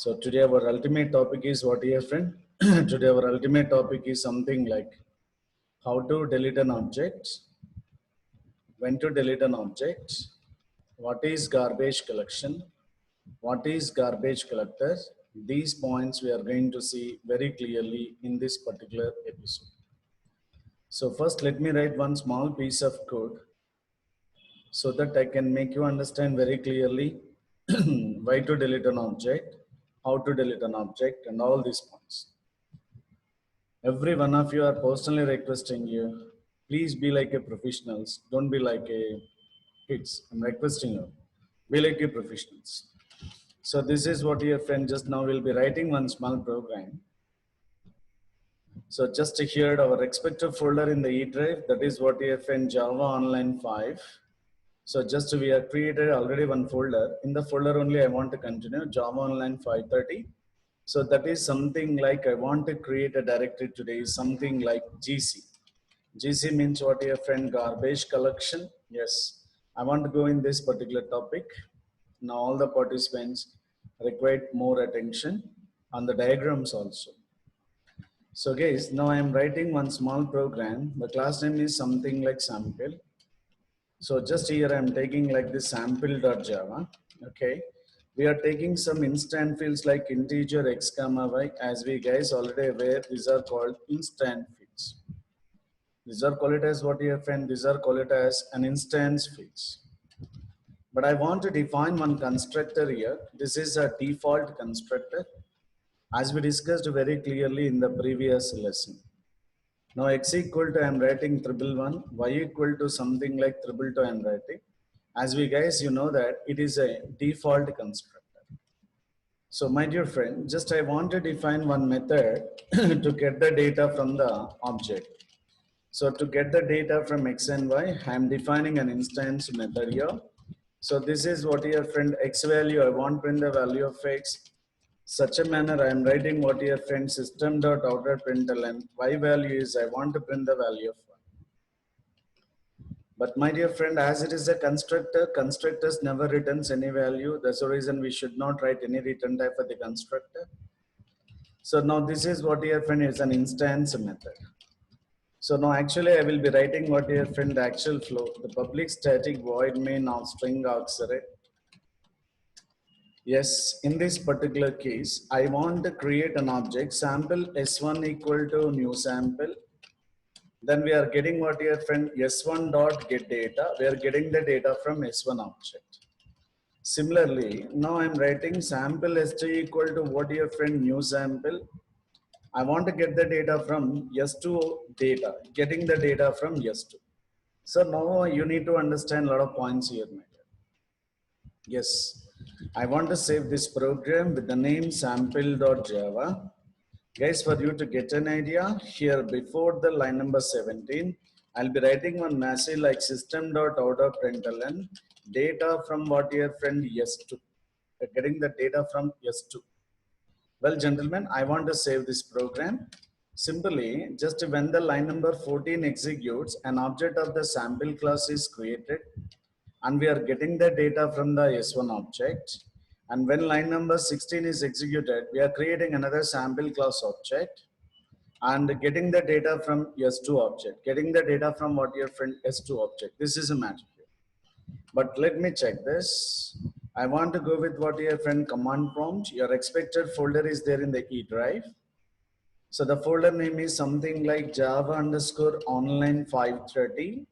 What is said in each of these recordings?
So today our ultimate topic is what, dear friend? Today our ultimate topic is something like how to delete an object, when to delete an object, what is garbage collection, what is garbage collector. These points we are going to see very clearly in this particular episode. So first let me write one small piece of code so that I can make you understand very clearly why to delete an object, how to delete an object, and all these points. Every one of you are personally requesting you, please be like a professionals. Don't be like a kids. I'm requesting you, be like a professionals. So this is what your friend just now will be writing one small program. So just here our expected folder in the E drive, that is what your friend Java Online 5. So just we have created already one folder. In the folder only I want to continue Java Online 530. So that is something like I want to create a directory today, something like GC. GC means what, your friend? Garbage collection. Yes, I want to go in this particular topic. Now all the participants require more attention on the diagrams also. So guys, now I am writing one small program. The class name is something like sample. So just here I am taking like this sample.java. Okay. We are taking some instant fields like integer x comma y. As we guys already aware, these are called instant fields. These are called it as what, your friend? These are called it as an instance fields. But I want to define one constructor here. This is a default constructor, as we discussed very clearly in the previous lesson. Now x equal to I am writing triple one, y equal to something like triple two I am writing. As we guys, you know that it is a default constructor. So my dear friend, just I want to define one method to get the data from the object. So to get the data from x and y, I am defining an instance method here. So this is what, your friend, x value, I want to print the value of x. Such a manner I am writing what, your friend, system.out.println. Y value is I want to print the value of y. But my dear friend, as it is a constructor, constructors never returns any value. That's the reason we should not write any return type for the constructor. So now this is what, your friend, is an instance method. So now actually I will be writing what, your friend, the actual flow, the public static void main of string array. Yes, in this particular case, I want to create an object sample s1 equal to new sample. Then we are getting what, your friend, s1 dot get data. We are getting the data from s1 object. Similarly, now I'm writing sample s2 equal to what, your friend, new sample. I want to get the data from s2 data, getting the data from s2. So now you need to understand a lot of points here, my dear. Yes, I want to save this program with the name sample.java. Guys, for you to get an idea, here before the line number 17, I'll be writing one message like system.out.println data from what, your friend, s2. Getting the data from s2. Well, gentlemen, I want to save this program. Simply, just when the line number 14 executes, an object of the sample class is created, and we are getting the data from the s1 object. And when line number 16 is executed, we are creating another sample class object and getting the data from s2 object. Getting the data from what, your friend, s2 object. This is a magic here. But let me check this. I want to go with what, your friend, command prompt. Your expected folder is there in the E drive. So the folder name is something like Java underscore online 530.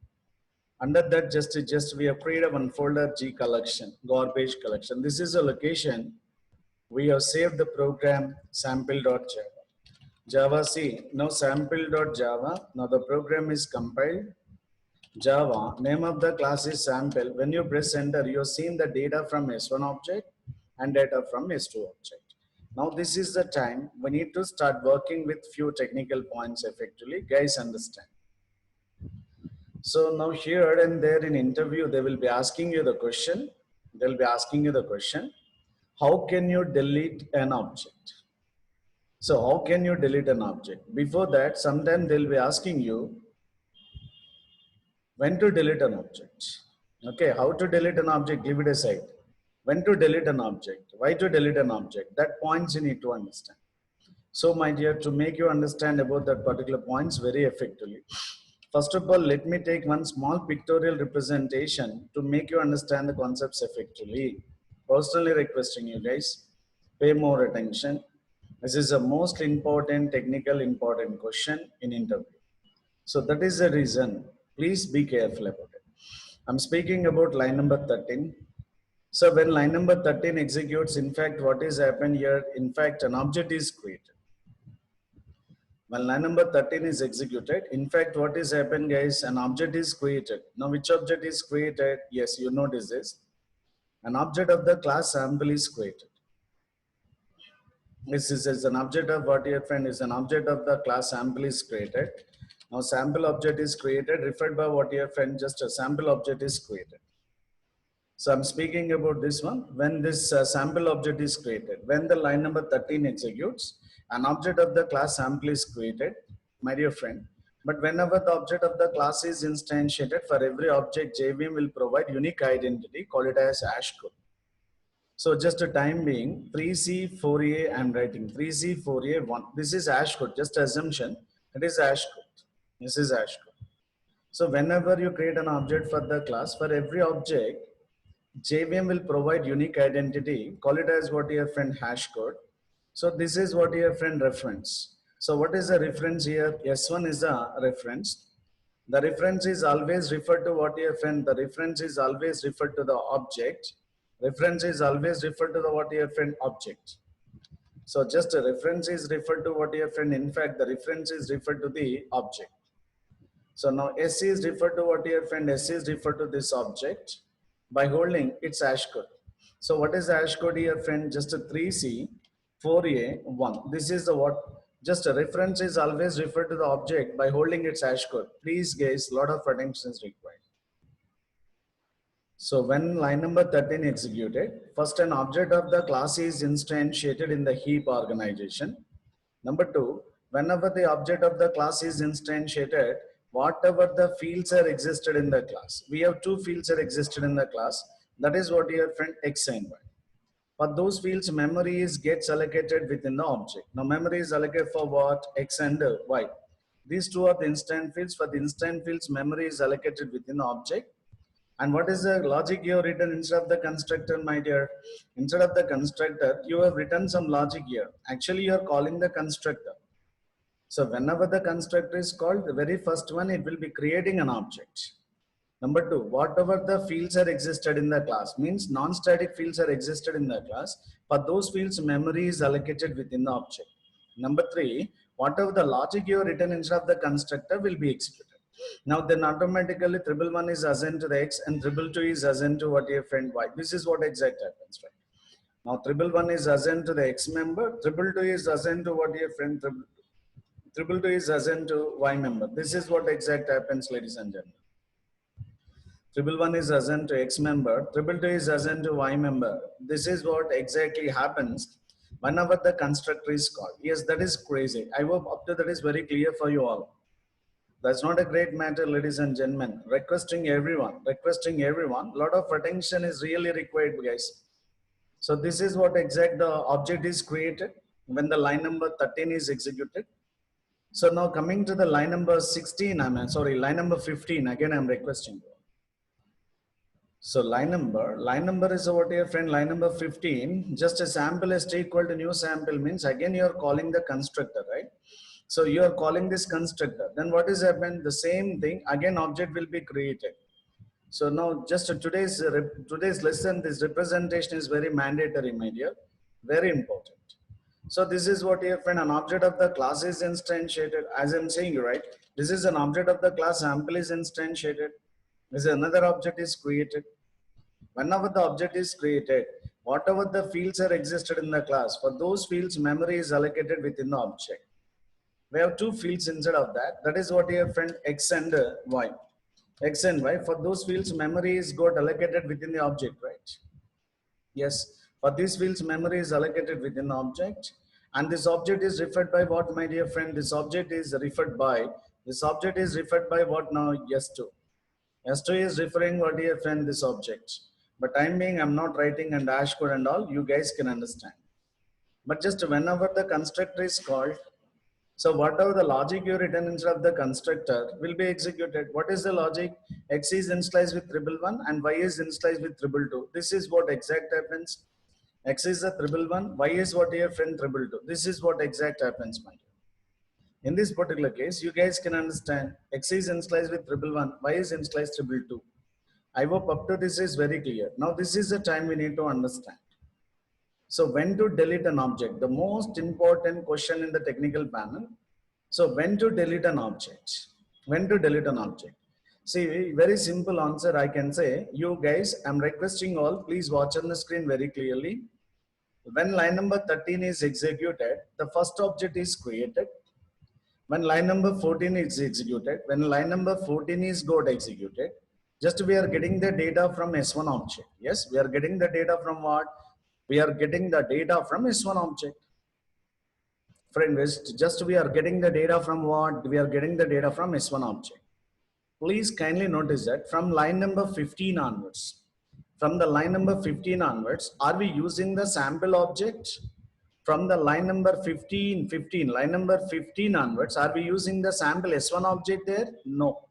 Under that, just we have created one folder G collection, garbage collection. This is a location. We have saved the program sample.java. Java C, now sample.java. Now the program is compiled. Java, name of the class is sample. When you press enter, you have seen the data from S1 object and data from S2 object. Now this is the time we need to start working with few technical points effectively. Guys, understand. So now here and there in interview, they will be asking you the question. They'll be asking you the question, how can you delete an object? So how can you delete an object? Before that, sometimes they'll be asking you when to delete an object. Okay, how to delete an object, leave it aside. When to delete an object, why to delete an object, that points you need to understand. So my dear, to make you understand about that particular points very effectively, first of all, let me take one small pictorial representation to make you understand the concepts effectively. Personally requesting you guys, pay more attention. This is the most important technical important question in interview. So that is the reason. Please be careful about it. I'm speaking about line number 13. So when line number 13 executes, in fact, what is happened here? In fact, an object is created. When line number 13 is executed, in fact, what is happened, guys? An object is created. Now, which object is created? Yes, you notice this. An object of the class sample is created. This is an object of what your friend is an object of the class sample is created. Now, sample object is created, referred by what your friend, just a sample object is created. So I'm speaking about this one. When this sample object is created, when the line number 13 executes, an object of the class sample is created, my dear friend. But whenever the object of the class is instantiated, for every object, JVM will provide unique identity, call it as hash code. So just a time being, 3C4A, I'm writing 3C4A1. This is hash code, just assumption. It is hash code. This is hash code. So whenever you create an object for the class, for every object, JVM will provide unique identity, call it as what your friend hash code. So this is what your friend reference. So what is the reference here? S1 is a reference. The reference is always referred to what your friend, the reference is always referred to the object. Reference is always referred to the what your friend object. So just a reference is referred to what your friend, in fact, the reference is referred to the object. So now S is referred to what your friend, S is referred to this object by holding its hash code. So what is the hash code here, friend? Just a 3C4A1. This is the what? Just a reference is always referred to the object by holding its hash code. Please guys, lot of attention is required. So when line number 13 executed, first an object of the class is instantiated in the heap organization. Number two, whenever the object of the class is instantiated, whatever the fields are existed in the class. We have two fields are existed in the class. That is what your friend X and Y. For those fields, memory is gets allocated within the object. Now memory is allocated for what? X and Y. These two are the instant fields. For the instant fields, memory is allocated within the object. And what is the logic you have written instead of the constructor, my dear? Instead of the constructor, you have written some logic here. Actually, you are calling the constructor. So whenever the constructor is called, the very first one, it will be creating an object. Number two, whatever the fields are existed in the class, means non-static fields are existed in the class. For those fields, memory is allocated within the object. Number three, whatever the logic you have written instead of the constructor will be executed. Now then automatically triple one is assigned to the X and triple two is assigned to what your friend Y. This is what exact happens, right? Now triple one is assigned to the X member, triple two is assigned to what your friend triple two is assigned to Y member. This is what exact happens, ladies and gentlemen. Triple one is assigned to X member, triple two is assigned to Y member. This is what exactly happens whenever the constructor is called. Yes, that is crazy. I hope up to that is very clear for you all. That's not a great matter, ladies and gentlemen. Requesting everyone, lot of attention is really required, guys. So this is what exact the object is created when the line number 13 is executed. So now coming to the line number 16, line number 15, again I'm requesting you. So line number is what your friend, line number 15, just a sample is equal to new sample means again you are calling the constructor, right? So you are calling this constructor. Then what is happened? The same thing, again object will be created. So now just today's lesson, this representation is very mandatory, my dear, very important. So this is what your friend, an object of the class is instantiated. As I'm saying, right? This is an object of the class sample is instantiated. This is another object is created. Whenever the object is created, whatever the fields are existed in the class, for those fields, memory is allocated within the object. We have two fields inside of that. That is what your friend X and Y. X and Y, for those fields, memory is got allocated within the object, right? Yes, for these fields, memory is allocated within the object. And this object is referred by what, my dear friend? This object is referred by what now? S2. S2 is referring what, dear friend? This object. But time being, I'm not writing and dash code and all, you guys can understand. But just whenever the constructor is called, so whatever the logic you written instead of the constructor will be executed. What is the logic? X is initialized with triple one and Y is initialized with triple two. This is what exact happens. X is the triple one, Y is what your friend triple two. This is what exact happens, my dear. In this particular case, you guys can understand X is initialized with triple one, Y is initialized triple two. I hope up to this is very clear. Now this is the time we need to understand. So when to delete an object, the most important question in the technical panel. So when to delete an object, when to delete an object. See, very simple answer I can say, you guys, I'm requesting all, please watch on the screen very clearly. When line number 13 is executed, the first object is created. When line number 14 is executed, when line number 14 is got executed, just we are getting the data from S1 object. Yes, we are getting the data from what? We are getting the data from S1 object. Friend, just we are getting the data from what? We are getting the data from S1 object. Please kindly notice that from line number 15 onwards, from the line number 15 onwards, are we using the sample object? From the line number 15, line number 15 onwards, are we using the sample S1 object there? No.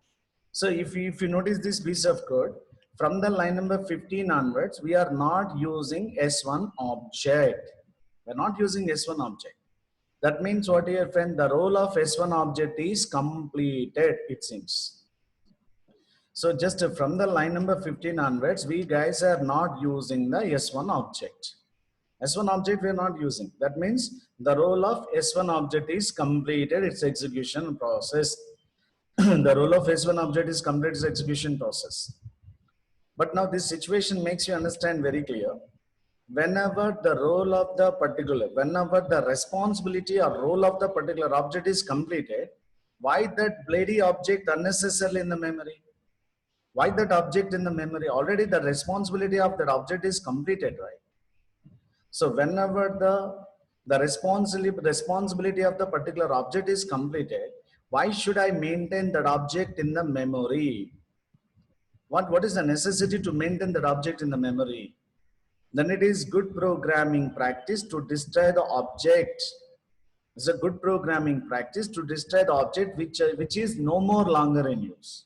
So if you notice this piece of code, from the line number 15 onwards, we are not using S1 object. We are not using S1 object. That means what here, friend? The role of S1 object is completed, it seems. So just from the line number 15 onwards, we guys are not using the S1 object. S1 object we are not using. That means the role of S1 object is completed its execution process. The role of S1 object is complete its execution process. But now this situation makes you understand very clear. Whenever the role of the particular, whenever the responsibility or role of the particular object is completed, why that bloody object unnecessarily in the memory? Why that object in the memory? Already the responsibility of that object is completed, right? So whenever the responsibility of the particular object is completed, why should I maintain that object in the memory? What is the necessity to maintain that object in the memory? Then it is good programming practice to destroy the object. It's a good programming practice to destroy the object which is no more longer in use.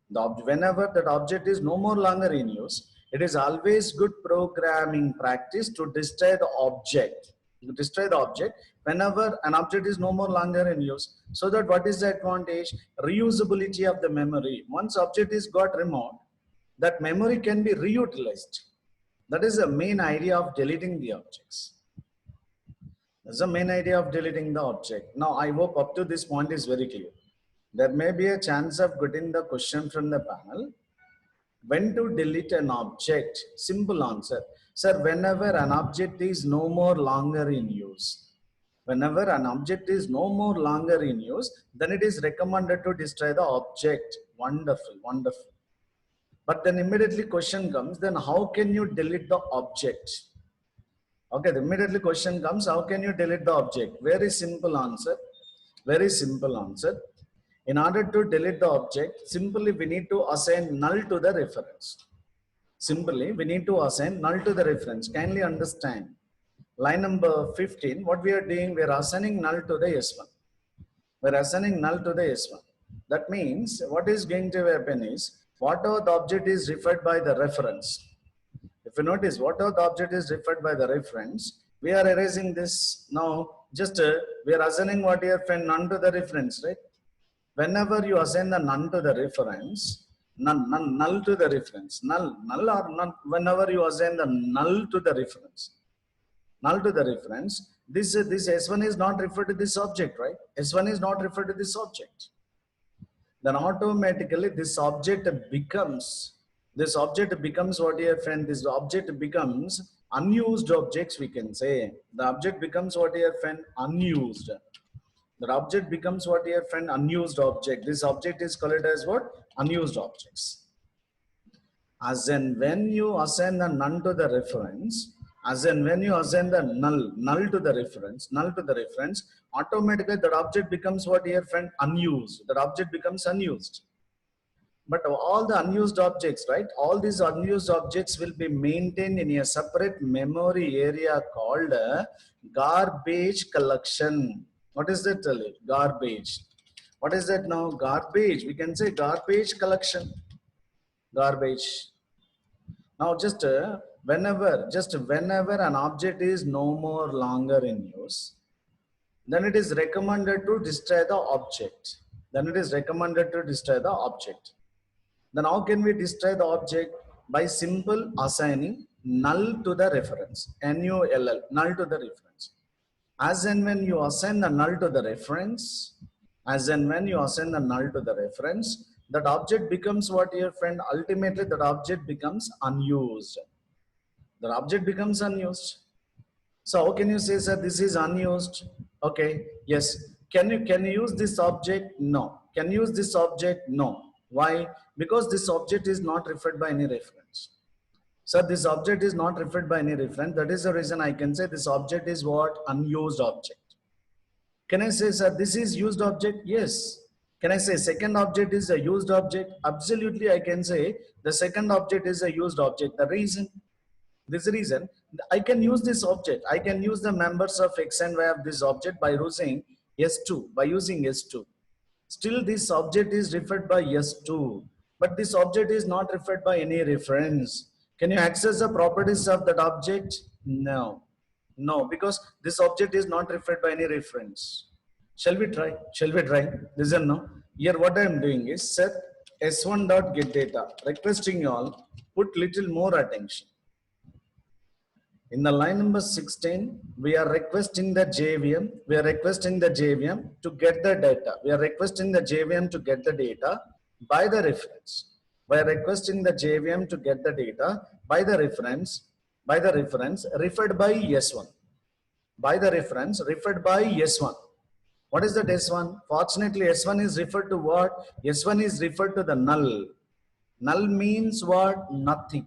Whenever that object is no more longer in use, it is always good programming practice to destroy the object. Destroy the object whenever an object is no more longer in use. So that what is the advantage? Reusability of the memory. Once object is got removed, that memory can be reutilized. That is the main idea of deleting the objects. That's the main idea of deleting the object. Now I hope up to this point is very clear. There may be a chance of getting the question from the panel. When to delete an object? Simple answer. Sir, whenever an object is no more longer in use. Whenever an object is no more longer in use, then it is recommended to destroy the object. Wonderful, wonderful. But then immediately question comes, then how can you delete the object? Okay, the immediately question comes, how can you delete the object? Very simple answer. Very simple answer. In order to delete the object, simply we need to assign null to the reference. Simply we need to assign null to the reference. Kindly understand. Line number 15, what we are doing, we are assigning null to the S1. We are assigning null to the S1. That means what is going to happen is, whatever the object is referred by the reference. If you notice, whatever the object is referred by the reference, we are erasing this now. Just we are assigning what here, friend, none to the reference, right? Whenever you assign the none to the reference, null to the reference, null or none, whenever you assign the null to the reference, this S1 is not referred to this object, right? S1 is not referred to this object. Then automatically this object becomes what here, friend? This object becomes unused objects, we can say. The object becomes what here, friend? Unused. The object becomes what here, friend? Unused object. This object is called as what? Unused objects. As in when you assign the none to the reference, as in when you assign the null to the reference, automatically that object becomes what here, friend? Unused. That object becomes unused. But all the unused objects, right? All these unused objects will be maintained in a separate memory area called garbage collection. What is that? Garbage. What is that now? Garbage. We can say garbage collection. Garbage. Now, whenever an object is no more longer in use, then it is recommended to destroy the object. Then it is recommended to destroy the object. Then how can we destroy the object? By simple assigning null to the reference. Null, null to the reference. As and when you assign the null to the reference, that object becomes what, your friend? Ultimately, that object becomes unused. The object becomes unused. So how can you say, sir, this is unused? Okay, yes. Can you use this object? No. Can you use this object? No. Why? Because this object is not referred by any reference. So this object is not referred by any reference. That is the reason I can say this object is what? Unused object. Can I say, sir, this is used object? Yes. Can I say second object is a used object? Absolutely, I can say the second object is a used object. The reason? This reason, I can use this object. I can use the members of X and Y of this object by using S2. Still, this object is referred by S2, but this object is not referred by any reference. Can you access the properties of that object? No. No, because this object is not referred by any reference. Shall we try? Listen now. Here what I am doing is set s1.getData, requesting you all put little more attention. In the line number 16, we are requesting the JVM. To get the data. We are requesting the JVM to get the data by the reference. We are requesting the JVM to get the data by the reference referred by S1. By the reference referred by S1. What is that S1? Fortunately, S1 is referred to what? S1 is referred to the null. Null means what? Nothing.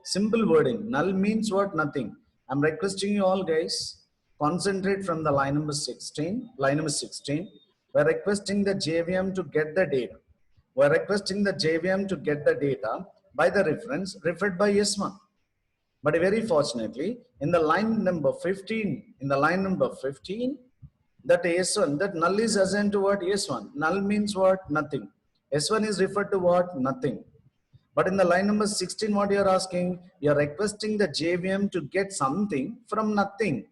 Simple wording. Null means what? Nothing. I'm requesting you all, guys, concentrate from the line number 16. We're requesting the JVM to get the data. By the reference referred by S1. But very fortunately, in the line number 15, that S1, that null is assigned to what? S1. Null means what? Nothing. S1 is referred to what? Nothing. But in the line number 16, what you are asking? You are requesting the JVM to get something from nothing.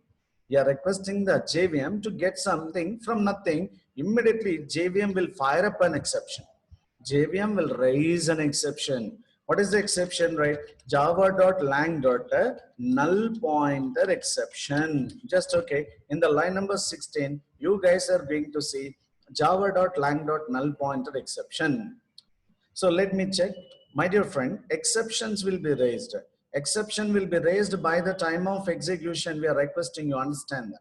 Immediately, JVM will fire up an exception. JVM will raise an exception. What is the exception, right? Java.lang.null pointer exception. Just okay. In the line number 16, you guys are going to see Java.lang.null pointer exception. So let me check. My dear friend, exceptions will be raised. Exception will be raised by the time of execution. We are requesting you understand that.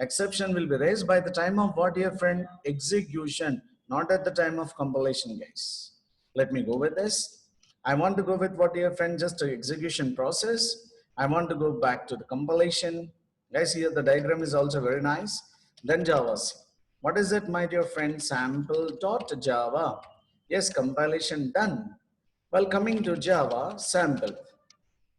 Exception will be raised by the time of what, dear friend? Execution, not at the time of compilation, guys. Let me go with this. I want to go with what, dear friend? Just the execution process. I want to go back to the compilation. Guys, here the diagram is also very nice. Then Java. What is it, my dear friend? Sample.java. Yes, compilation done. Well, coming to Java, sample.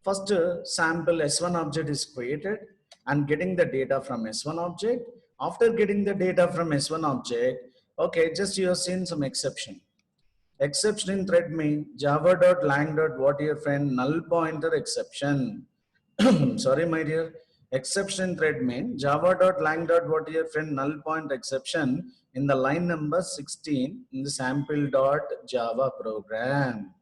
First, sample S1 object is created and getting the data from S1 object. After getting the data from S1 object, okay, just you have seen some exception. Exception in thread main, java.lang. What, your friend? Null pointer exception. Sorry, my dear. Exception in thread main, java.lang. What, your friend? Null pointer exception in the line number 16 in the sample.java program.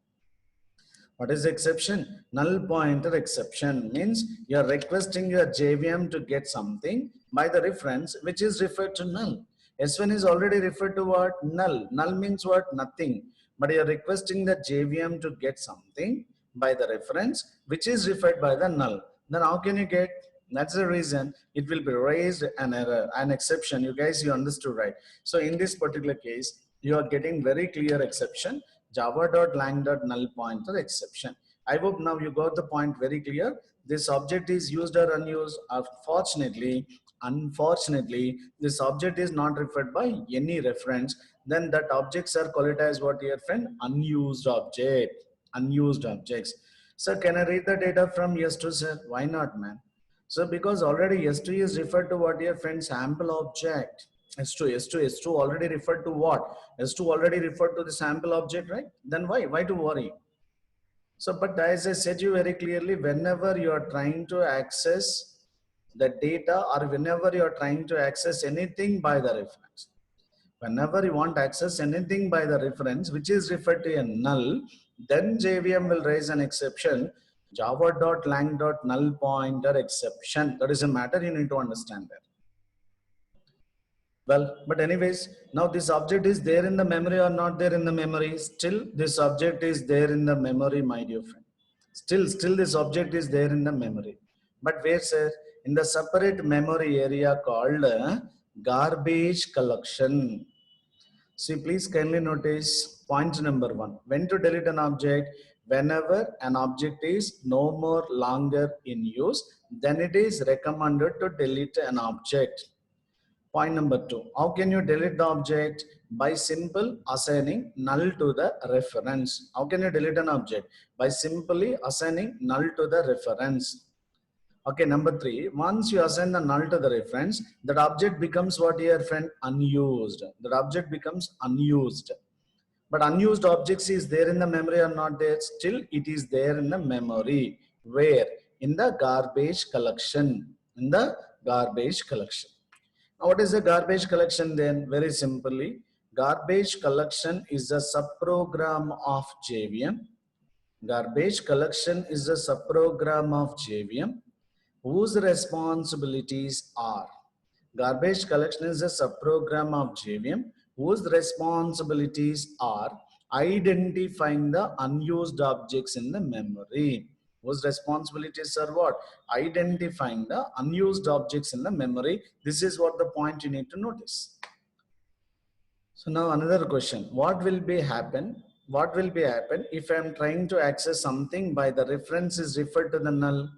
What is the exception? Null pointer exception means you are requesting your JVM to get something by the reference which is referred to null. S1 is already referred to what? Null. Null means what? Nothing. But you are requesting the JVM to get something by the reference which is referred by the null. Then how can you get? That's the reason it will be raised an error, an exception. You guys, you understood, right? So in this particular case, you are getting very clear exception. Java.lang.null pointer exception. I hope now you got the point very clear. This object is used or unused. Unfortunately, this object is not referred by any reference. then that objects are called as what, dear friend? Unused object. Unused objects. So can I read the data from S2, sir? Why not, man? So because already S2 is referred to what, dear friend? Sample object. S2 already referred to what? S2 already referred to the sample object, right? Then why? Why to worry? So, but as I said you very clearly, whenever you are trying to access the data or whenever you are trying to access anything by the reference, whenever you want to access anything by the reference which is referred to a null, then JVM will raise an exception, java.lang.null pointer exception. That is a matter you need to understand that. Well, but anyways, now this object is there in the memory or not there in the memory? Still, this object is there in the memory, my dear friend. Still this object is there in the memory. But where, sir? In the separate memory area called garbage collection. See, please kindly notice point number 1. When to delete an object? Whenever an object is no more longer in use, then it is recommended to delete an object. Point number 2. How can you delete the object? By simple assigning null to the reference. How can you delete an object? By simply assigning null to the reference. Okay, number 3. Once you assign the null to the reference, that object becomes what, dear friend? Unused. That object becomes unused. But unused objects is there in the memory or not there? Still, it is there in the memory. Where? In the garbage collection. In the garbage collection. Now, what is a garbage collection then? Very simply, garbage collection is a subprogram of JVM. Garbage collection is a subprogram of JVM whose responsibilities are. Garbage collection is a subprogram of JVM whose responsibilities are identifying the unused objects in the memory. Whose responsibilities are what? Identifying the unused objects in the memory. This is what the point you need to notice. So now another question. What will be happen if I am trying to access something by the reference is referred to the null?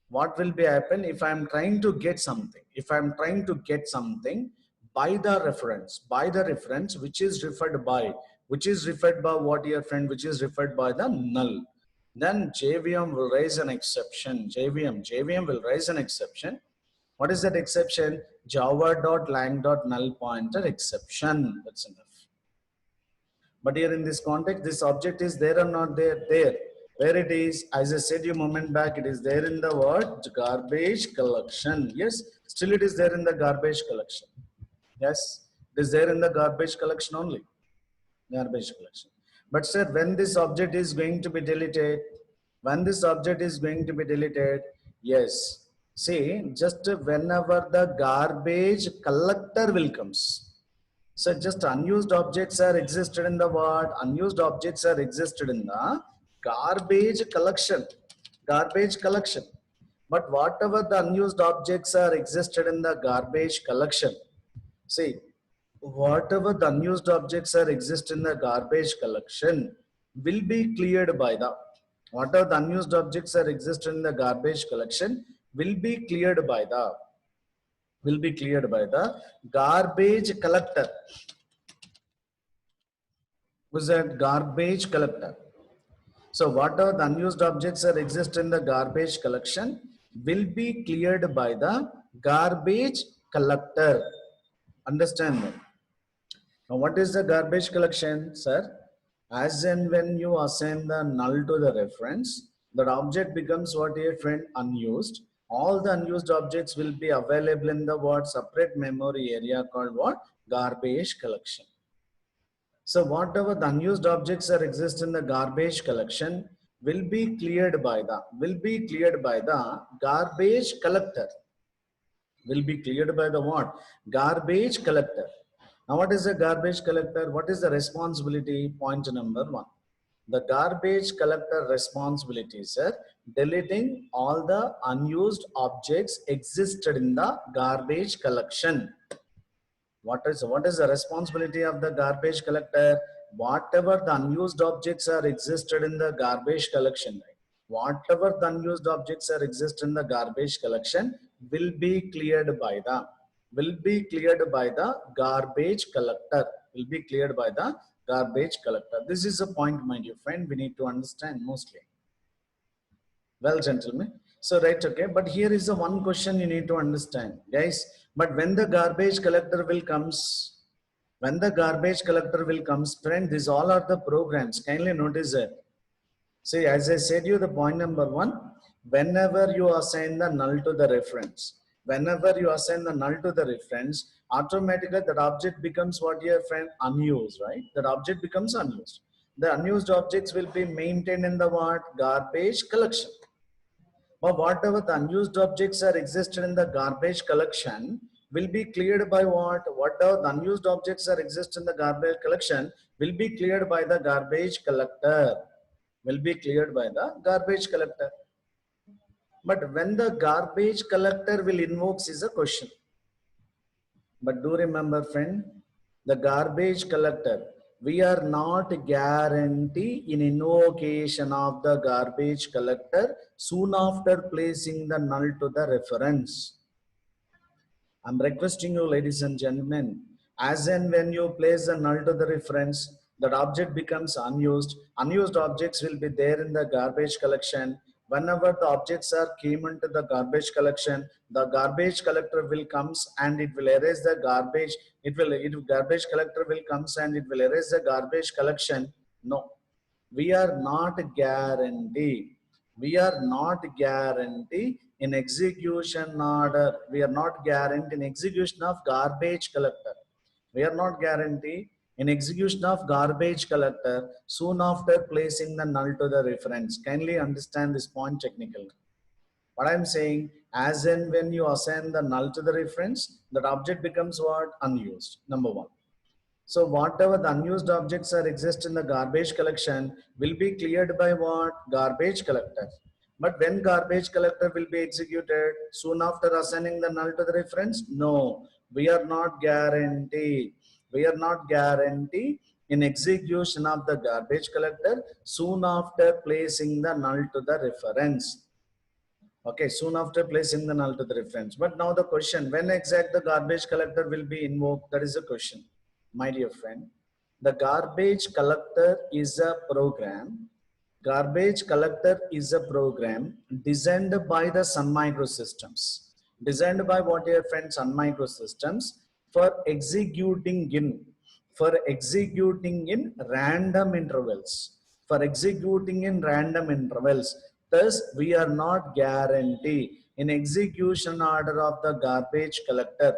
What will be happen if I am trying to get something? If I am trying to get something by the reference which is referred by what, dear friend? Which is referred by the null. Then JVM will raise an exception. JVM will raise an exception. What is that exception? Java.lang.null pointer exception. That's enough. But here in this context, this object is there or not there? There. Where it is? As I said you a moment back, it is there in the what? Garbage collection. Yes, still it is there in the garbage collection. Yes, it is there in the garbage collection only. Garbage collection. But sir, when this object is going to be deleted? When this object is going to be deleted? Yes. See, just whenever the garbage collector will comes. So just unused objects are existed in the what? Unused objects are existed in the garbage collection. Garbage collection. But whatever the unused objects are existed in the garbage collection. See, whatever the unused objects are exist in the garbage collection will be cleared by the, whatever the unused objects are exist in the garbage collection will be cleared by the, garbage collector. Was that garbage collector? So whatever the unused objects are exist in the garbage collection will be cleared by the garbage collector. Understand that? Now, what is the garbage collection, sir? As and when you assign the null to the reference, that object becomes what, a friend? Unused. All the unused objects will be available in the what? Separate memory area called what? Garbage collection. So whatever the unused objects are exist in the garbage collection will be cleared by the, garbage collector. Will be cleared by the what? Garbage collector. Now, what is a garbage collector? What is the responsibility? Point number 1. The garbage collector responsibilities are deleting all the unused objects existed in the garbage collection. What is the responsibility of the garbage collector? Whatever the unused objects are existed in the garbage collection, whatever the unused objects are exist in the garbage collection will be cleared by the, garbage collector. will be cleared by the garbage collector. This is a point, my dear friend, we need to understand mostly. Well, gentlemen. So, right, okay. But here is the one question you need to understand, guys. But when the garbage collector will comes, friend, these all are the programs. Kindly notice it. See, as I said you, the point number one, whenever you assign the null to the reference, automatically that object becomes what, your friend? Unused, right? That object becomes unused. The unused objects will be maintained in the what? Garbage collection. But whatever the unused objects are existed in the garbage collection will be cleared by what? Whatever the unused objects are exist in the garbage collection will be cleared by the garbage collector. But when the garbage collector will invokes is a question. But do remember, friend, the garbage collector, we are not guarantee in invocation of the garbage collector soon after placing the null to the reference. I'm requesting you, ladies and gentlemen, as and when you place the null to the reference, that object becomes unused. Unused objects will be there in the garbage collection. Whenever the objects are came into the garbage collection, the garbage collector will comes and it will erase the garbage. Garbage collector will comes and it will erase the garbage collection. No, we are not guarantee. In execution order. We are not guarantee in execution of garbage collector. We are not guarantee in execution of garbage collector soon after placing the null to the reference. Kindly understand this point technically. What I'm saying, as and when you assign the null to the reference, that object becomes what? Unused. Number one. So whatever the unused objects are exist in the garbage collection will be cleared by what? Garbage collector. But when garbage collector will be executed soon after assigning the null to the reference? No, we are not guarantee. In execution of the garbage collector soon after placing the null to the reference. Okay, soon after placing the null to the reference. But now the question, when exact the garbage collector will be invoked? That is the question, my dear friend. The garbage collector is a program. Garbage collector is a program designed by the Sun Microsystems. Designed by what, your friend? Sun Microsystems for executing in random intervals. Thus, we are not guarantee in execution order of the garbage collector.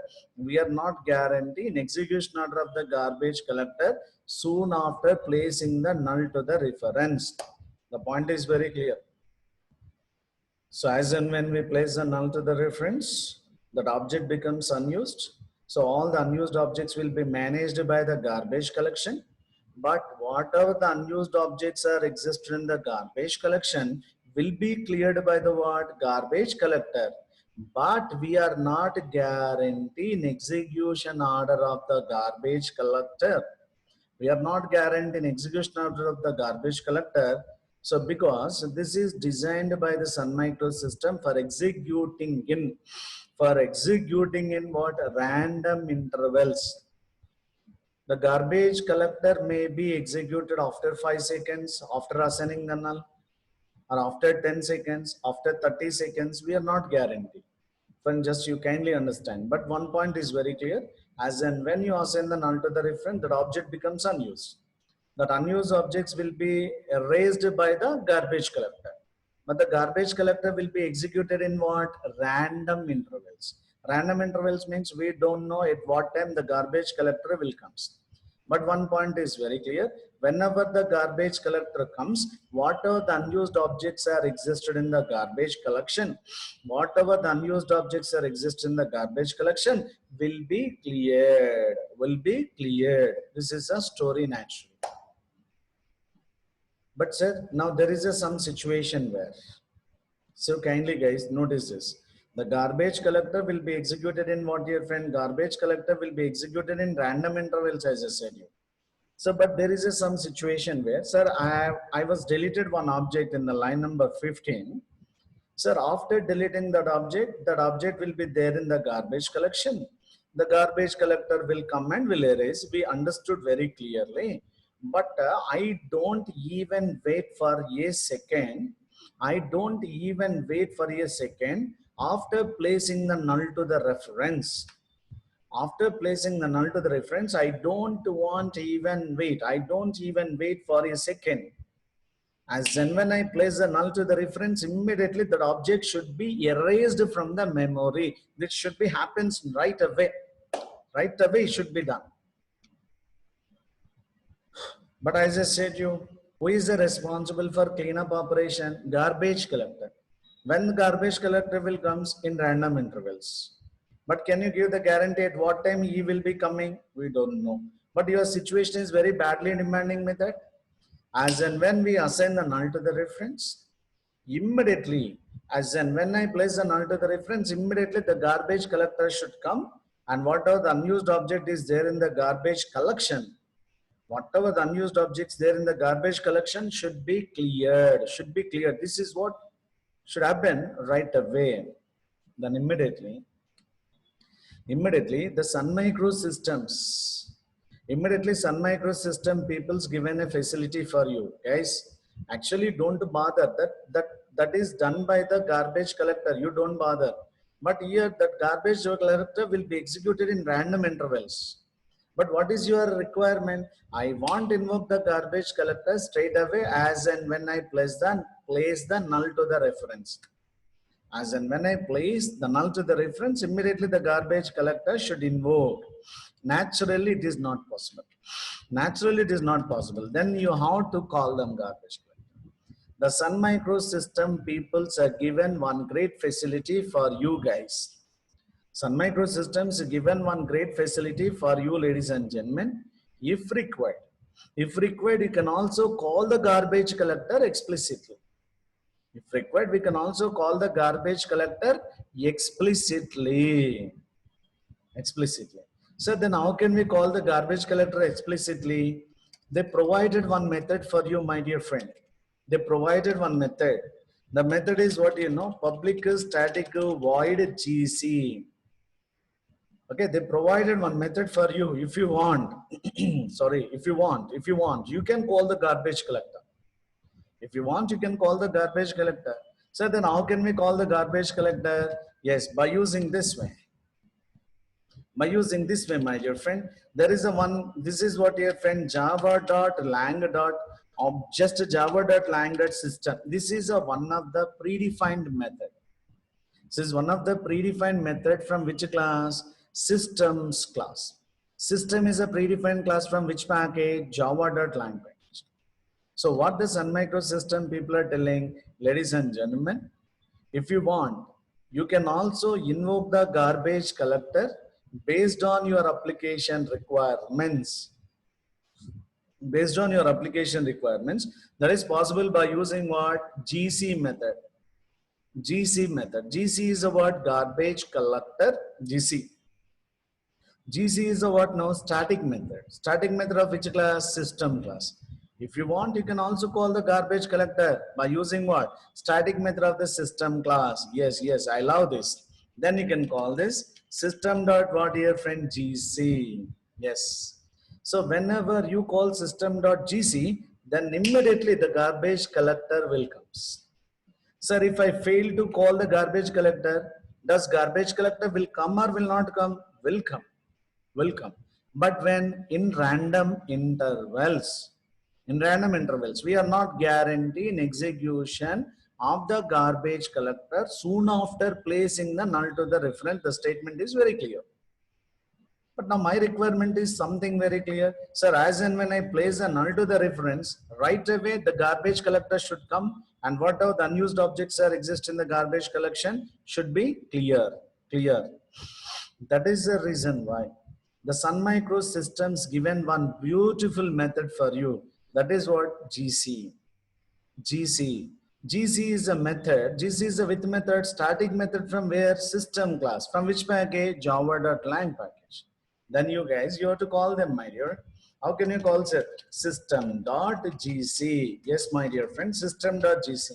Soon after placing the null to the reference. The point is very clear. So as and when we place the null to the reference, that object becomes unused. So all the unused objects will be managed by the garbage collection. But whatever the unused objects are existed in the garbage collection will be cleared by the what? Garbage collector. But we are not guarantee in execution order of the garbage collector. We are not guaranteed in execution order of the garbage collector. So because this is designed by the Sun Microsystem for executing in what? Random intervals. The garbage collector may be executed after 5 seconds, after assigning the null, or after 10 seconds, after 30 seconds. We are not guaranteed. Friend, just you kindly understand. But one point is very clear. As and when you assign the null to the reference, that object becomes unused. That unused objects will be erased by the garbage collector. But the garbage collector will be executed in what? Random intervals. Random intervals means we don't know at what time the garbage collector will come. But one point is very clear. Whenever the garbage collector comes, whatever the unused objects are existed in the garbage collection, will be cleared. This is a story naturally. But sir, now there is some situation where, so kindly guys notice this. The garbage collector will be executed in what, your friend? Garbage collector will be executed in random intervals, as I said you. So, but there is some situation where, sir, I was deleted one object in the line number 15. Sir, after deleting that object will be there in the garbage collection. the garbage collector will come and will erase. We understood very clearly. But I don't even wait for a second. I don't even wait for a second after placing the null to the reference. After placing the null to the reference, I don't want to even wait. I don't even wait for a second. As then when I place the null to the reference, immediately that object should be erased from the memory. This should be happens right away. Right away it should be done. But as I said you, who is the responsible for cleanup operation? Garbage collector. When the garbage collector will comes in random intervals. But can you give the guarantee at what time he will be coming? We don't know. But your situation is very badly demanding me that. As and when we assign the null to the reference, immediately, as and when I place the null to the reference, immediately the garbage collector should come, and whatever the unused object is there in the garbage collection, whatever the unused objects there in the garbage collection should be cleared, This is what should happen right away. Then immediately the Sun Micro Systems, Sun Micro System people's given a facility for you guys. Actually don't bother, that is done by the garbage collector, you don't bother. But here that garbage collector will be executed in random intervals. But what is your requirement? I want to invoke the garbage collector straight away as and when I place the null to the reference. As and when I place the null to the reference, immediately the garbage collector should invoke. Naturally, it is not possible. Then you have to call them garbage collector. The Sun Micro System peoples are given one great facility for you guys. Sun Micro Systems given one great facility for you, ladies and gentlemen. If required, you can also call the garbage collector explicitly. If required, we can also call the garbage collector explicitly. So then how can we call the garbage collector explicitly? They provided one method for you, my dear friend. They provided one method. The method is what you know, public static void GC. Okay, they provided one method for you. If you want, if you want, you can call the garbage collector. If you want, you can call the garbage collector. So then how can we call the garbage collector? Yes, by using this way. My dear friend, there is a one, this is what your friend java.lang.system. This is one of the predefined method. This is one of the predefined method from which class? Systems class. System is a predefined class from which package? Java.lang package. So what the Sun Micro System people are telling, ladies and gentlemen, if you want, you can also invoke the garbage collector based on your application requirements. That is possible by using what? GC method. GC is a what? Garbage collector. GC is a what now? Static method. Static method of which class? System class. If you want, you can also call the garbage collector by using what? Static method of the system class. Yes, I love this. Then you can call this system dot what here friend? GC. Yes. So whenever you call system dot GC, then immediately the garbage collector will come. Sir, if I fail to call the garbage collector, does garbage collector will come or will not come? Will come. But when in random intervals, we are not guaranteeing execution of the garbage collector soon after placing the null to the reference. The statement is very clear. But now my requirement is something very clear. Sir, as and when I place a null to the reference, right away the garbage collector should come, and whatever the unused objects are exist in the garbage collection should be clear. That is the reason why the Sun Micro Systems given one beautiful method for you. That is what? GC. GC is a method. GC is a with method, static method from where? System class. From which package? Java.lang package. Then you guys, you have to call them, my dear. How can you call it? System.gc. Yes, my dear friend, system.gc.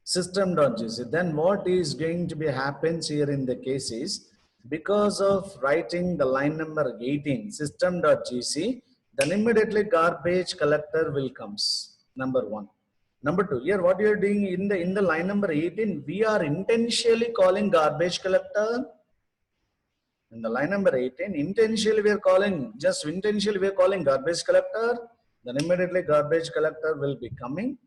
System.gc. Then what is going to be happens here in the case is Because of writing the line number 18, system.gc, then immediately garbage collector will comes, number one. Number two, here what you are doing in the line number 18, we are intentionally calling garbage collector. In the line number 18, intentionally we are calling, just intentionally we are calling garbage collector, then immediately garbage collector will be coming.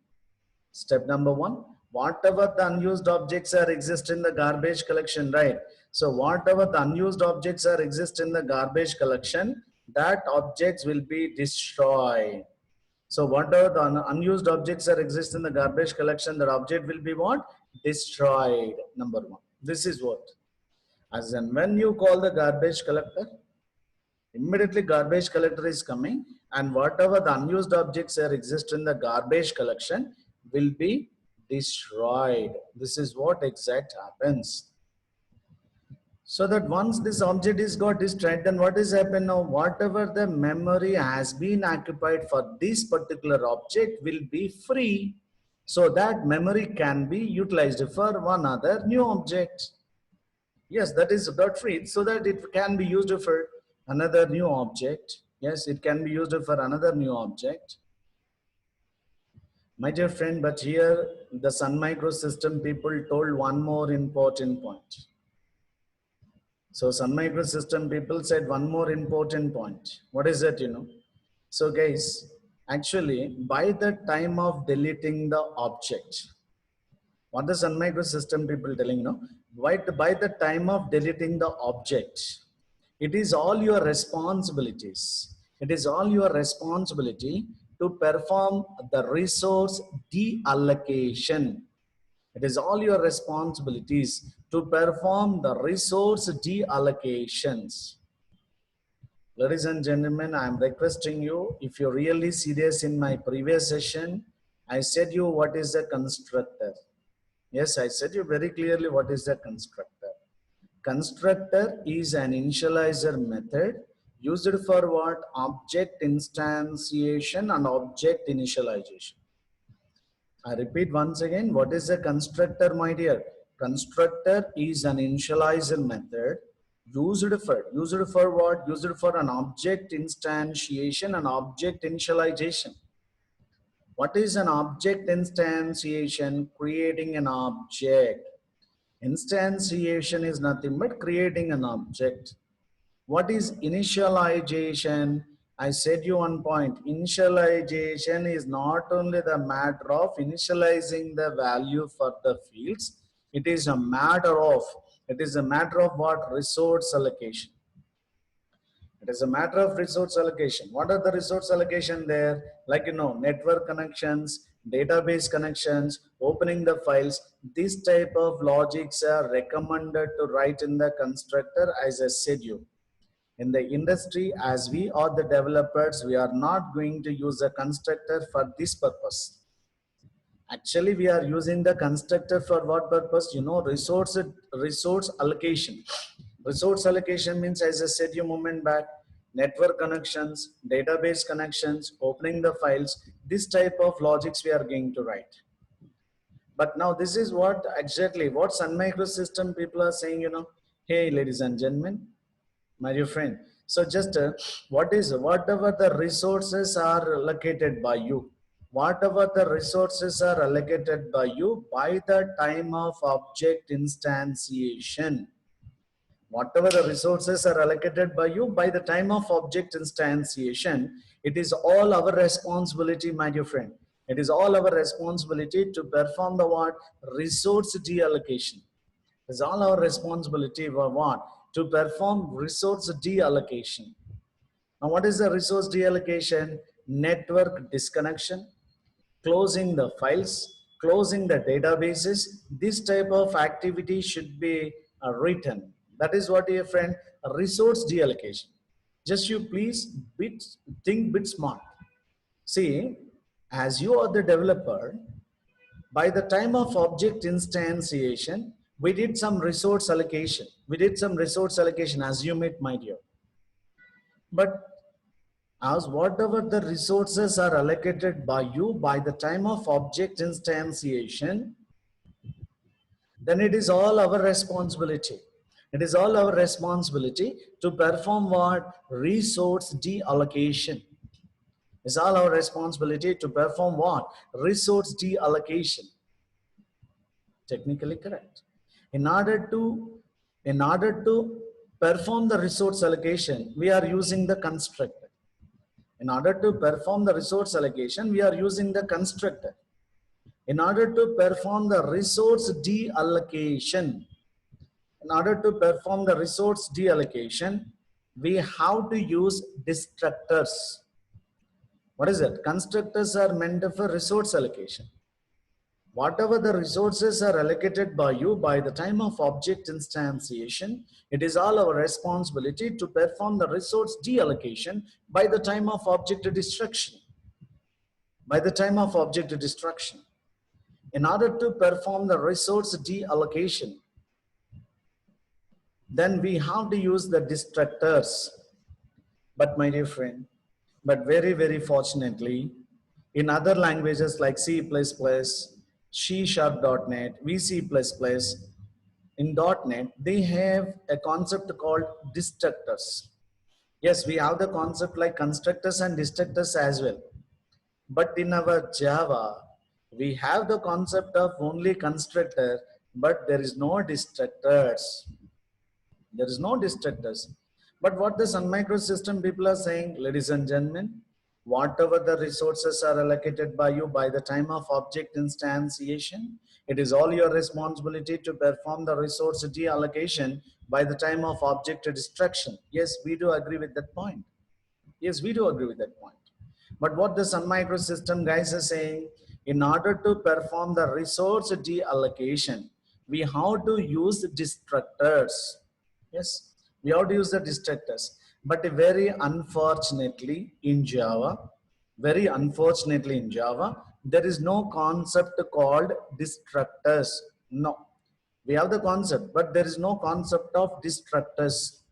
Step number one, whatever the unused objects are exist in the garbage collection, right? So whatever the unused objects are exist in the garbage collection, that objects will be destroyed. So whatever the unused objects are exist in the garbage collection, that object will be what? Destroyed, number one. This is what. As in when you call the garbage collector, immediately garbage collector is coming, and whatever the unused objects are exist in the garbage collection will be destroyed. This is what exact happens. So that once this object is got destroyed, then what is happened now? Whatever the memory has been occupied for this particular object will be free. So that memory can be utilized for one other new object. Yes, that is got free so that it can be used for another new object. Yes, it can be used for another new object. My dear friend, but here the Sun Microsystem people told one more important point. So Sun Microsystem people said one more important point. What is it, you know? So guys, actually by the time of deleting the object, what the Sun Microsystem people telling, you know, by the time of deleting the object, it is all your responsibilities. It is all your responsibility to perform the resource deallocation. It is all your responsibilities to perform the resource deallocations. Ladies and gentlemen, I am requesting you, if you're really serious, in my previous session, I said you what is a constructor. Yes, I said you very clearly what is the constructor. Constructor is an initializer method used for what? Object instantiation and object initialization. I repeat once again, what is a constructor, my dear? Constructor is an initializer method used for what? Used for an object instantiation and object initialization. What is an object instantiation? Creating an object. Instantiation is nothing but creating an object. What is initialization? I said you one point. Initialization is not only the matter of initializing the value for the fields. It is a matter of what? Resource allocation. It is a matter of resource allocation. What are the resource allocation there? Like, you know, network connections, database connections, opening the files. This type of logics are recommended to write in the constructor, as I said you. In the industry, as we are the developers, we are not going to use a constructor for this purpose. Actually, we are using the constructor for what purpose? You know, resource allocation. Resource allocation means, as I said you a moment back, network connections, database connections, opening the files, this type of logics we are going to write. But now this is what exactly what Sun Microsystem people are saying, you know, hey, ladies and gentlemen, my dear friend. So just whatever the resources are allocated by you, whatever the resources are allocated by you by the time of object instantiation, whatever the resources are allocated by you by the time of object instantiation, it is all our responsibility, my dear friend. It is all our responsibility to perform the what? Resource deallocation. It is all our responsibility for what? To perform resource deallocation. Now, what is the resource deallocation? Network disconnection, closing the files, closing the databases. This type of activity should be written. That is what, dear friend, a resource deallocation. Just you please think bit smart. See, as you are the developer, by the time of object instantiation, we did some resource allocation. Assume it, my dear. But as whatever the resources are allocated by you by the time of object instantiation, then it is all our responsibility. It is all our responsibility to perform what? Resource deallocation. It's all our responsibility to perform what? Resource deallocation. Technically correct. In order to perform the resource allocation, we are using the constructor. In order to perform the resource allocation, we are using the constructor. In order to perform the resource deallocation, we have to use destructors. What is it? Constructors are meant for resource allocation. Whatever the resources are allocated by you by the time of object instantiation, it is all our responsibility to perform the resource deallocation by the time of object destruction. In order to perform the resource deallocation, then we have to use the destructors. But my dear friend, but very, very fortunately, in other languages like C++, C#.NET, VC++, in .NET, they have a concept called destructors. Yes, we have the concept like constructors and destructors as well. But in our Java, we have the concept of only constructor, but there is no destructors. But what the Sun Micro system people are saying, ladies and gentlemen, whatever the resources are allocated by you by the time of object instantiation, it is all your responsibility to perform the resource deallocation by the time of object destruction. Yes, we do agree with that point. But what the Sun Micro system guys are saying, in order to perform the resource deallocation, we have to use destructors. Yes, we have to use the destructors. But very unfortunately in Java, there is no concept called destructors. No, we have the concept, but there is no concept of destructors.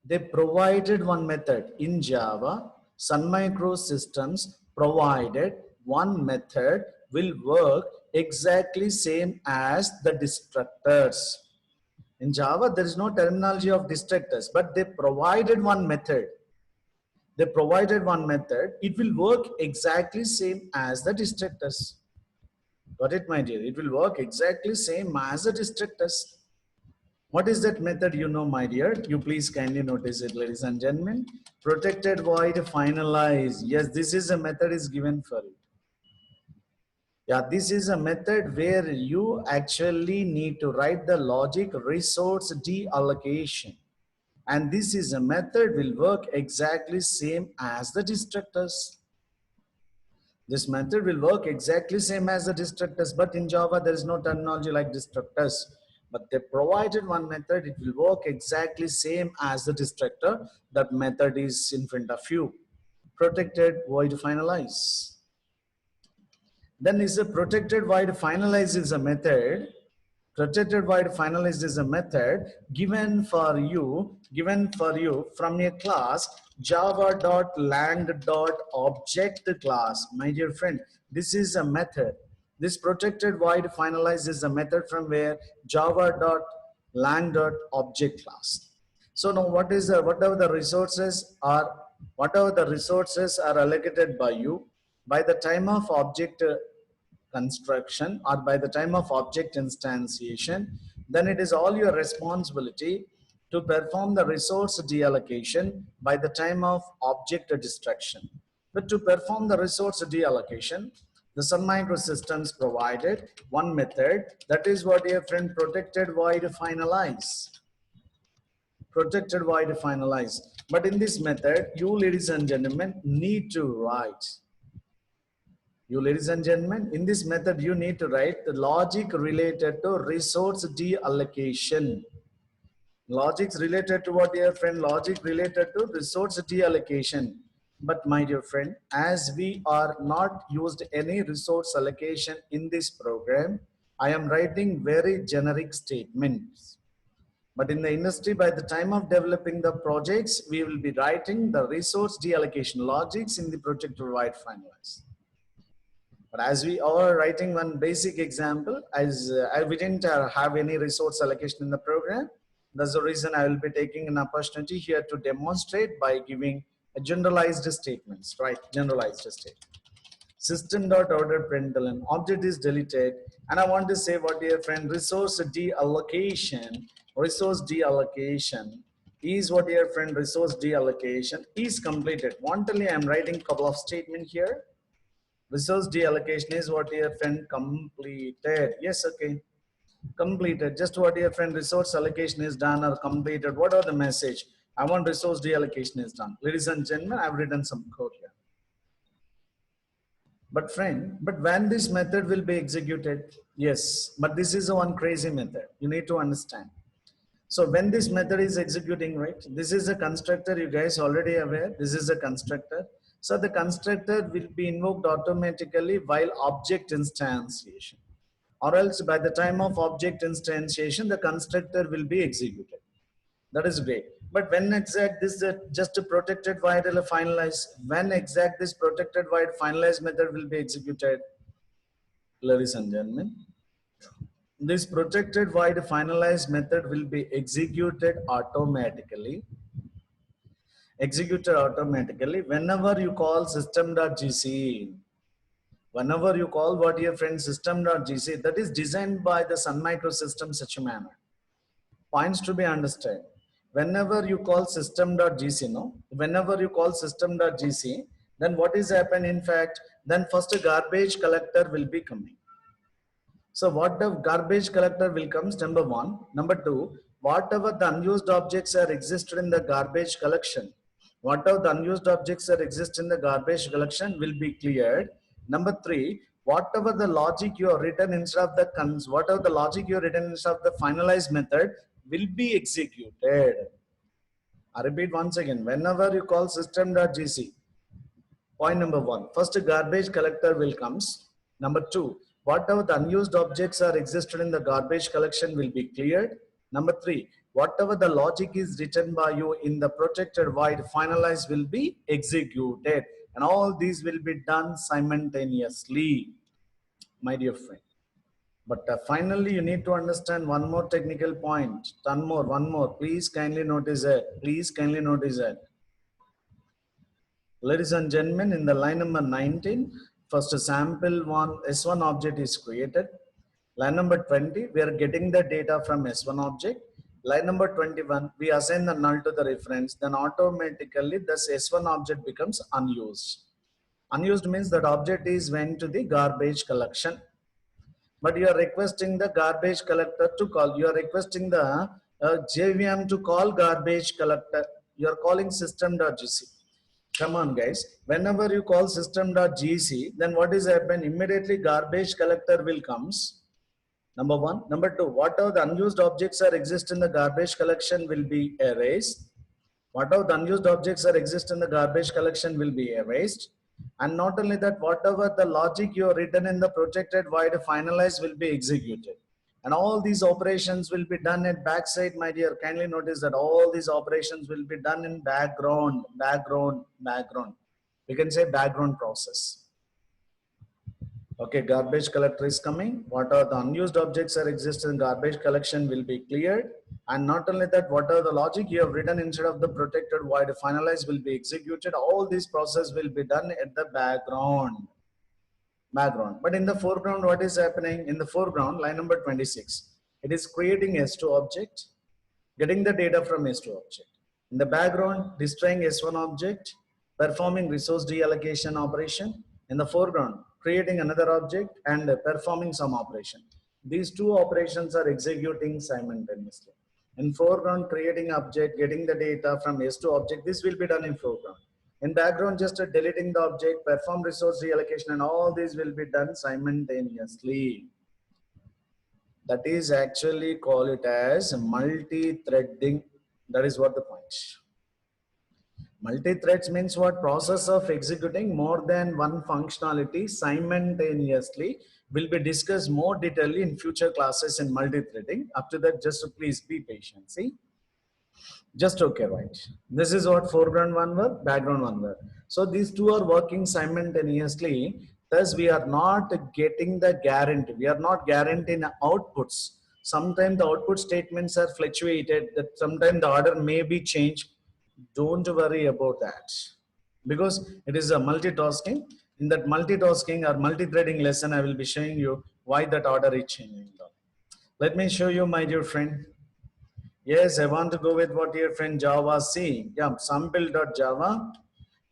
They provided one method in Java. Sun Micro Systems provided one method will work exactly same as the destructors. In Java, there is no terminology of destructors, but they provided one method. It will work exactly same as the destructors. Got it, my dear? It will work exactly same as the destructors. What is that method, you know, my dear? You please kindly notice it, ladies and gentlemen. Protected void finalize. Yes, this is a method is given for it. Yeah, this is a method where you actually need to write the logic resource deallocation. And this is a method will work exactly same as the destructors. This method will work exactly same as the destructors, but in Java there is no terminology like destructors. But they provided one method, it will work exactly same as the destructor. That method is in front of you. Protected void finalize. Then is a protected void finalize is a method. Protected void finalize is a method given for you from a class java.lang.object class. My dear friend, this is a method. This protected void finalize is a method from where java.lang.object class. So now whatever the resources are allocated by you by the time of object construction or by the time of object instantiation, then it is all your responsibility to perform the resource deallocation by the time of object destruction. But to perform the resource deallocation, the Sun Micro Systems provided one method, that is what your friend protected void finalize. But in this method, you ladies and gentlemen need to write. In this method, you need to write the logic related to resource deallocation. Logics related to what, dear friend? Logic related to resource deallocation. But my dear friend, as we are not used any resource allocation in this program, I am writing very generic statements. But in the industry, by the time of developing the projects, we will be writing the resource deallocation logics in the protected void finalize. But as we are writing one basic example, as we didn't have any resource allocation in the program, that's the reason I will be taking an opportunity here to demonstrate by giving a generalized statements, right? Generalized statement. System.order.println object is deleted, and I want to say what, dear friend, resource deallocation is what, dear friend, resource deallocation is completed. Only I am writing couple of statement here. Resource deallocation is what, dear friend, completed. Yes, okay, completed. Just what, dear friend, resource allocation is done or completed. What are the message? I want resource deallocation is done. Ladies and gentlemen, I've written some code here. But friend, but when this method will be executed? Yes, but this is one crazy method. You need to understand. So when this method is executing, right? This is a constructor, you guys already aware. This is a constructor. So the constructor will be invoked automatically while object instantiation. Or else by the time of object instantiation, the constructor will be executed. That is great. But when exact this just a protected void will finalize, when exact this protected void finalize method will be executed, ladies and gentlemen, this protected void finalize method will be executed automatically. Whenever you call system.gc. Whenever you call what, your friend, system.gc, that is designed by the Sun Microsystems such a manner. Points to be understood. Whenever you call system.gc, no? Whenever you call system.gc, then what is happen? In fact, then first a garbage collector will be coming. So what the garbage collector will comes, number one. Number two, whatever the unused objects are existed in the garbage collection, whatever the unused objects are exist in the garbage collection will be cleared. Number three, whatever the logic you have written instead of the whatever the logic you have written instead of the finalized method will be executed. I repeat once again, whenever you call system.gc, point number one, first a garbage collector will comes. Number two, whatever the unused objects are existed in the garbage collection will be cleared. Number three, whatever the logic is written by you in the protected void finalized will be executed. And all these will be done simultaneously, my dear friend. But finally, you need to understand one more technical point. One more. Please kindly notice it. Please kindly notice it. Ladies and gentlemen, in the line number 19, first a sample one S1 object is created. Line number 20, we are getting the data from S1 object. Line number 21, we assign the null to the reference. Then automatically this S1 object becomes unused. Unused means that object is went to the garbage collection. But you are requesting the garbage collector to call. You are requesting the JVM to call garbage collector. You are calling system.gc. Come on, guys. Whenever you call system.gc, then what is happen? Immediately garbage collector will comes. Number one. Number two, whatever the unused objects are exist in the garbage collection will be erased. Whatever the unused objects are exist in the garbage collection will be erased. And not only that, whatever the logic you have written in the protected void finalized will be executed. And all these operations will be done at backside, my dear. Kindly notice that all these operations will be done in background. We can say background process. Okay, garbage collector is coming. What are the unused objects that exist in garbage collection will be cleared. And not only that, what are the logic you have written instead of the protected void finalized will be executed. All this process will be done at the background. But in the foreground, what is happening? In the foreground, line number 26, it is creating S2 object, getting the data from S2 object. In the background, destroying S1 object, performing resource deallocation operation. In the foreground, creating another object and performing some operation. These two operations are executing simultaneously. In foreground, creating object, getting the data from S2 object, this will be done in foreground. In background, just deleting the object, perform resource reallocation, and all these will be done simultaneously. That is actually call it as multi-threading. That is what the point. Multi-threads means what? Process of executing more than one functionality simultaneously will be discussed more detailedly in future classes in multi-threading. Up to that, just please be patient. See? Just okay, right? This is what foreground one word, background one word. So these two are working simultaneously. Thus, we are not getting the guarantee. We are not guaranteeing outputs. Sometimes the output statements are fluctuated. That sometimes the order may be changed. Don't worry about that, because it is a multitasking. In that multitasking or multi-threading lesson, I will be showing you why that order is changing. Let me show you, my dear friend. Yes, I want to go with what your friend Java C. Yeah, sample.java.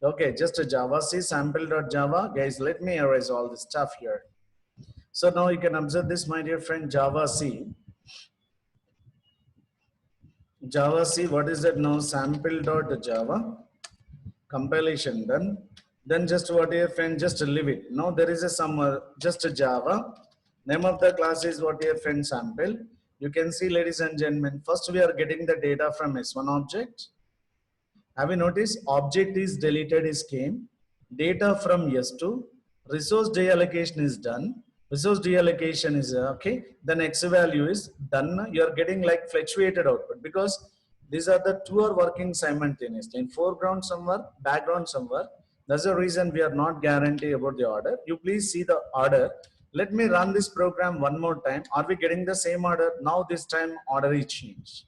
Okay, just a Java C, sample.java. Guys, let me erase all this stuff here. So now you can observe this, my dear friend, Java C. Java C, what is that now? Sample.java. Compilation done. Then just what your friend, just leave it. Now there is a some, just a Java. Name of the class is what your friend sample. You can see, ladies and gentlemen, first we are getting the data from S1 object. Have you noticed? Object is deleted is came. Data from S2. Resource deallocation is done. Resource deallocation is okay. Then X value is done. You are getting like fluctuated output, because these are the two are working simultaneously. In foreground somewhere, background somewhere. That's the reason we are not guaranteed about the order. You please see the order. Let me run this program one more time. Are we getting the same order? Now this time order is changed.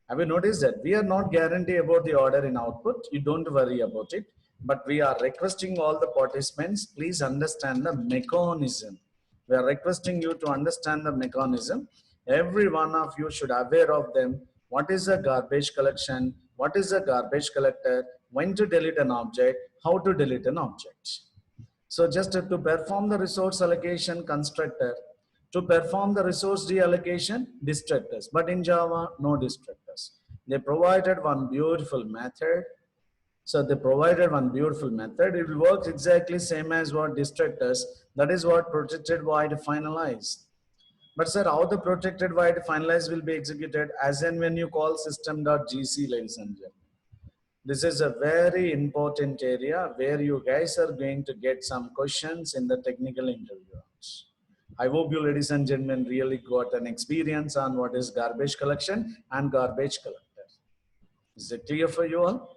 Have you noticed that? We are not guaranteed about the order in output. You don't worry about it. But we are requesting all the participants, please understand the mechanism. We are requesting you to understand the mechanism. Every one of you should aware of them. What is a garbage collection? What is a garbage collector? When to delete an object? How to delete an object? So just to perform the resource allocation constructor, to perform the resource deallocation, destructors. But in Java, no destructors. They provided one beautiful method. So they provided one beautiful method. It works exactly same as what destructors. That is what protected void finalized. But sir, how the protected void finalized will be executed? As in when you call system.gc, ladies and gentlemen. This is a very important area where you guys are going to get some questions in the technical interviews. I hope you, ladies and gentlemen, really got an experience on what is garbage collection and garbage collector. Is it clear for you all?